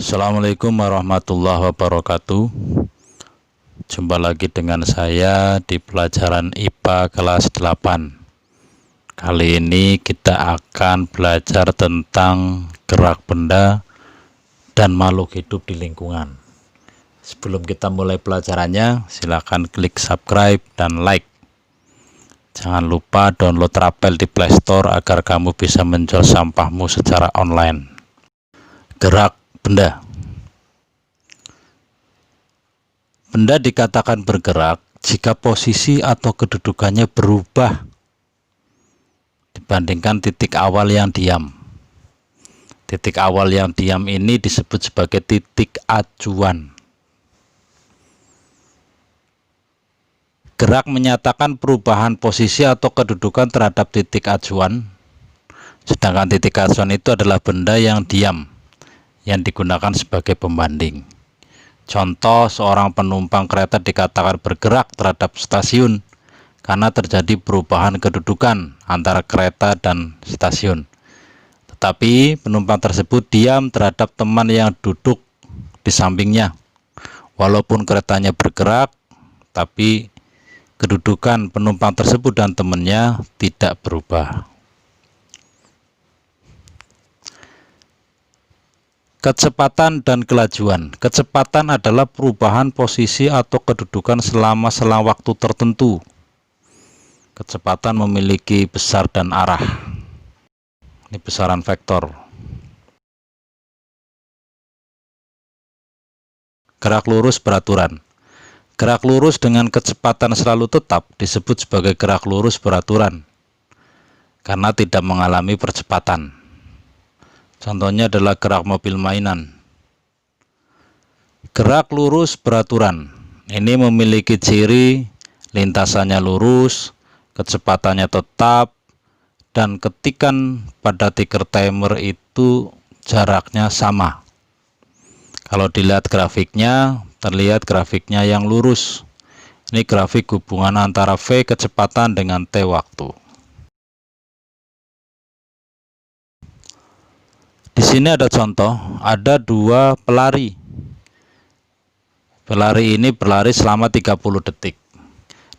Assalamualaikum warahmatullahi wabarakatuh. Jumpa lagi dengan saya di pelajaran IPA kelas 8. Kali ini kita akan belajar tentang gerak benda dan makhluk hidup di lingkungan. Sebelum kita mulai pelajarannya, silakan klik subscribe dan like. Jangan lupa download Rapel di Play Store agar kamu bisa menjual sampahmu secara online. Gerak benda. Benda dikatakan bergerak jika posisi atau kedudukannya berubah dibandingkan titik awal yang diam. Titik awal yang diam ini disebut sebagai titik acuan. Gerak menyatakan perubahan posisi atau kedudukan terhadap titik acuan, sedangkan titik acuan itu adalah benda yang diam yang digunakan sebagai pembanding. Contoh, seorang penumpang kereta dikatakan bergerak terhadap stasiun karena terjadi perubahan kedudukan antara kereta dan stasiun. Tetapi penumpang tersebut diam terhadap teman yang duduk di sampingnya. Walaupun keretanya bergerak, tapi kedudukan penumpang tersebut dan temannya tidak berubah. Kecepatan dan kelajuan. Kecepatan adalah perubahan posisi atau kedudukan selama selang waktu tertentu. Kecepatan memiliki besar dan arah. Ini besaran vektor. Gerak lurus beraturan. Gerak lurus dengan kecepatan selalu tetap disebut sebagai gerak lurus beraturan karena tidak mengalami percepatan. Contohnya adalah gerak mobil mainan. Gerak lurus beraturan ini memiliki ciri lintasannya lurus, kecepatannya tetap, dan ketikan pada tiker timer itu jaraknya sama. Kalau dilihat grafiknya, terlihat grafiknya yang lurus. Ini grafik hubungan antara V kecepatan dengan T waktu. Di sini ada contoh, ada dua pelari. Pelari ini berlari selama 30 detik.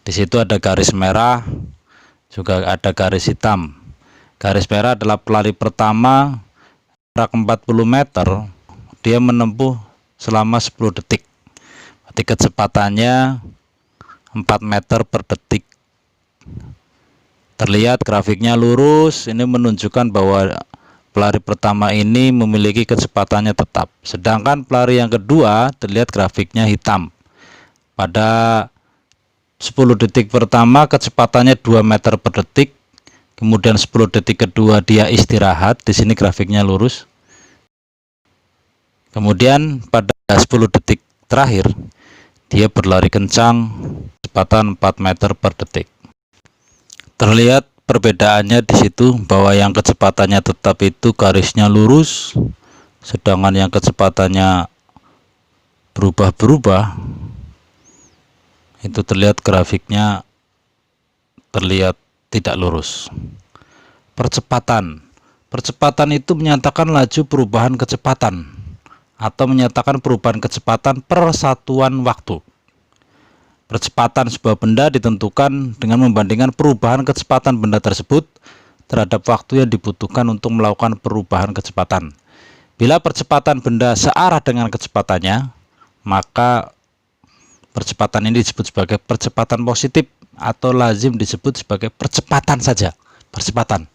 Di situ ada garis merah, juga ada garis hitam. Garis merah adalah pelari pertama, jarak 40 meter, dia menempuh selama 10 detik. Berarti kecepatannya 4 meter per detik. Terlihat grafiknya lurus, ini menunjukkan bahwa pelari pertama ini memiliki kecepatannya tetap. Sedangkan pelari yang kedua, terlihat grafiknya hitam. Pada 10 detik pertama kecepatannya 2 meter per detik. Kemudian 10 detik kedua dia istirahat, di sini grafiknya lurus. Kemudian pada 10 detik terakhir dia berlari kencang, kecepatan 4 meter per detik. Terlihat perbedaannya di situ bahwa yang kecepatannya tetap itu garisnya lurus, sedangkan yang kecepatannya berubah-berubah itu terlihat grafiknya terlihat tidak lurus. Percepatan itu menyatakan laju perubahan kecepatan atau menyatakan perubahan kecepatan per satuan waktu. Percepatan sebuah benda ditentukan dengan membandingkan perubahan kecepatan benda tersebut terhadap waktu yang dibutuhkan untuk melakukan perubahan kecepatan. Bila percepatan benda searah dengan kecepatannya, maka percepatan ini disebut sebagai percepatan positif atau lazim disebut sebagai percepatan saja. Percepatan.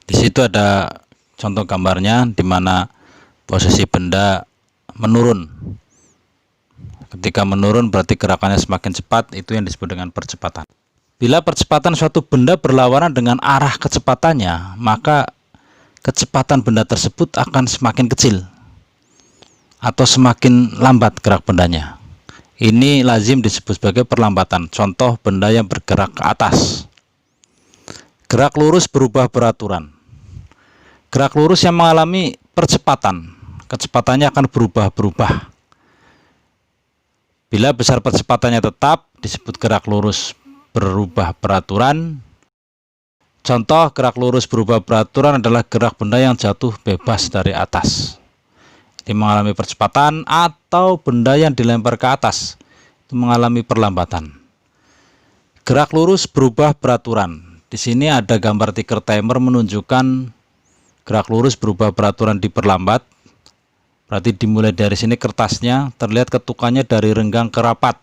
Di situ ada contoh gambarnya di mana posisi benda menurun. Ketika menurun berarti gerakannya semakin cepat, itu yang disebut dengan percepatan. Bila percepatan suatu benda berlawanan dengan arah kecepatannya, maka kecepatan benda tersebut akan semakin kecil atau semakin lambat gerak bendanya. Ini lazim disebut sebagai perlambatan. Contoh benda yang bergerak ke atas. Gerak lurus berubah beraturan. Gerak lurus yang mengalami percepatan, kecepatannya akan berubah-berubah. Bila besar percepatannya tetap, disebut gerak lurus berubah peraturan. Contoh gerak lurus berubah beraturan adalah gerak benda yang jatuh bebas dari atas. Ini mengalami percepatan, atau benda yang dilempar ke atas itu mengalami perlambatan. Gerak lurus berubah beraturan. Di sini ada gambar tiker timer menunjukkan gerak lurus berubah beraturan diperlambat. Berarti dimulai dari sini kertasnya terlihat ketukannya dari renggang ke rapat.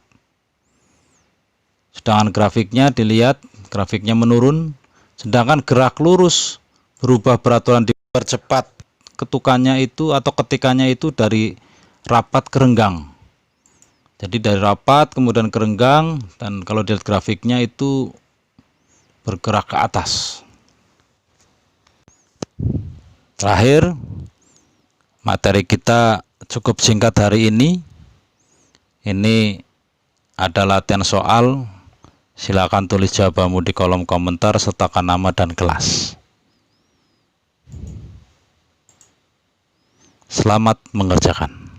Sedangkan grafiknya dilihat, grafiknya menurun. Sedangkan gerak lurus berubah beraturan dipercepat, ketukannya itu atau ketikannya itu dari rapat ke renggang. Jadi dari rapat kemudian ke renggang, dan kalau dilihat grafiknya itu bergerak ke atas. Terakhir, materi kita cukup singkat hari ini. Ini ada latihan soal. Silakan tulis jawabanmu di kolom komentar, sertakan nama dan kelas. Selamat mengerjakan.